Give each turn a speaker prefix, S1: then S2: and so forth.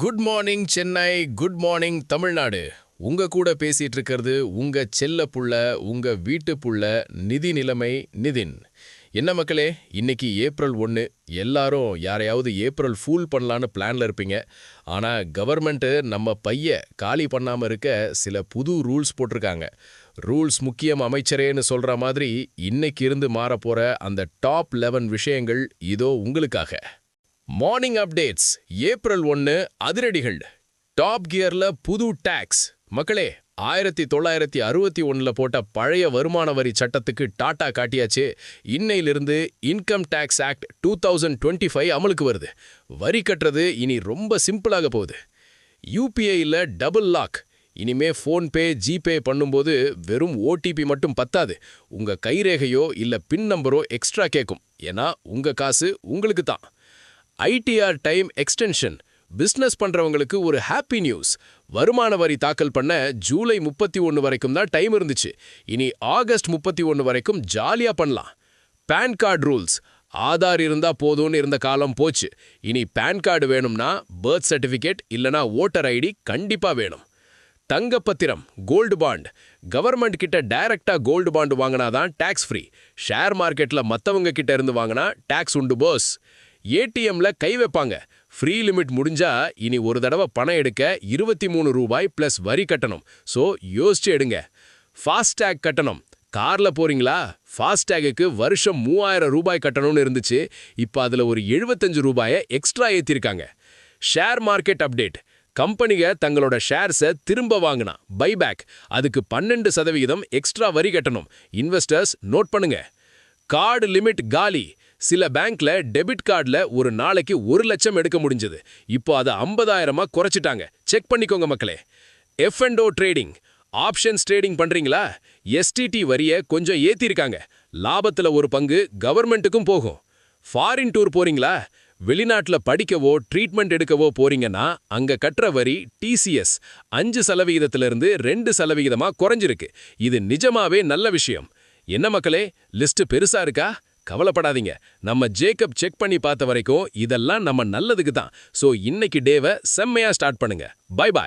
S1: Good morning Chennai, good morning Tamil Nadu. உங்க கூட பேசிட்டு இருக்கிறது உங்க செல்ல புள்ள, உங்க வீட்டு புள்ள, நிதி நிலைமை நிதின். என்ன மக்களே, இன்னைக்கு ஏப்ரல் 1. எல்லாரும் யாரையாவது ஏப்ரல் ஃபூல் பண்ணலான்னு பிளான்ல இருப்பீங்க. ஆனா கவர்மெண்ட் நம்ம பைய காலி பண்ணாம இருக்க சில புது ரூல்ஸ் போட்டிருக்காங்க. ரூல்ஸ் முக்கியம் அமைச்சரேன்னு சொல்ற மாதிரி இன்னைக்கு இருந்து மாறப்போற அந்த டாப் 11 விஷயங்கள் இதோ உங்களுக்காக. Morning updates. ஏப்ரல் 1 அதிரடிகள். டாப் கியர்ல புது டாக்ஸ். மக்களே, 1961 போட்ட பழைய வருமான வரி சட்டத்துக்கு டாட்டா காட்டியாச்சு. இன்னையிலிருந்து இன்கம் டாக்ஸ் ஆக்ட் 2025 அமலுக்கு வருது. வரி கட்டுறது இனி ரொம்ப சிம்பிளாக போகுது. யூபிஐல டபுள் லாக். இனிமே ஃபோன்பே, ஜிபே பண்ணும்போது வெறும் ஓடிபி மட்டும் பத்தாது. உங்க கைரேகையோ இல்ல பின் நம்பரோ எக்ஸ்ட்ரா கேட்கும். ஏன்னா உங்க காசு உங்களுக்கு தான். ITR time extension. பிசினஸ் பண்றவங்களுக்கு ஒரு ஹாப்பி நியூஸ். வருமான வரி தாக்கல் பண்ண ஜூலை 31 வரைக்கும் தான் டைம் இருந்துச்சு. இனி ஆகஸ்ட் 31 வரைக்கும் ஜாலியா பண்ணலாம். PAN card rules. ஆதார் இருந்தா போதும்னு இருந்த காலம் போச்சு. இனி பான் கார்டு வேணும்னா பர்த் சர்டிபிகேட் இல்லனா ஓட்டர் ஐடி கண்டிப்பா வேணும். தங்கப்பத்திரம், கோல்டு பாண்ட். கவர்மெண்ட் கிட்ட டைரக்டா கோல்டு பாண்ட் வாங்கினாதான் டாக்ஸ் ஃப்ரீ. ஷேர் மார்க்கெட்ல மத்தவங்க கிட்ட இருந்து வாங்கினா டாக்ஸ் உண்டு போஸ். ஏடிஎம்ல கை வைப்பாங்க. ஃப்ரீ லிமிட் முடிஞ்சா இனி ஒரு தடவை பணம் எடுக்க 23 ரூபாய் பிளஸ் வரி கட்டணும். ஸோ யோசிச்சு எடுங்க. ஃபாஸ்டேக் கட்டணம். கார்ல போறீங்களா? ஃபாஸ்டேகுக்கு வருஷம் 3000 ரூபாய் கட்டணும்னு இருந்துச்சு. இப்போ அதுல ஒரு 75 ரூபாயை எக்ஸ்ட்ரா ஏத்திருக்காங்க. Share market update. கம்பெனிக தங்களோட ஷேர்ஸை திரும்ப வாங்கினா பைபேக். அதுக்கு 12% எக்ஸ்ட்ரா வரி கட்டணும். இன்வெஸ்டர்ஸ் நோட் பண்ணுங்க. கார்டு லிமிட் காலி. சில பேங்க்ல டெபிட் கார்டுல ஒரு நாளைக்கு 1 லட்சம் எடுக்க முடிஞ்சது. இப்போ அதை 50,000 குறைச்சிட்டாங்க. செக் பண்ணிக்கோங்க மக்களே. F&O trading. ஆப்ஷன்ஸ் ட்ரேடிங் பண்றீங்களா? எஸ்டிடி வரிய கொஞ்சம் ஏத்திருக்காங்க. லாபத்துல ஒரு பங்கு கவர்மெண்ட்டுக்கும் போகும். ஃபாரின் டூர் போறீங்களா? வெளிநாட்டுல படிக்கவோ ட்ரீட்மெண்ட் எடுக்கவோ போறீங்கன்னா அங்க கட்டுற வரி டிசிஎஸ் 5% 2% குறைஞ்சிருக்கு. இது நிஜமாவே நல்ல விஷயம். என்ன மக்களே, லிஸ்ட் பெருசா இருக்கா? கவலைப்படாதீங்க. நம்ம ஜேக்கப் செக் பண்ணி பார்த்த வரைக்கும் இதெல்லாம் நம்ம நல்லதுக்கு தான். சோ இன்னைக்கு டேவை செம்மையா ஸ்டார்ட் பண்ணுங்க. Bye by.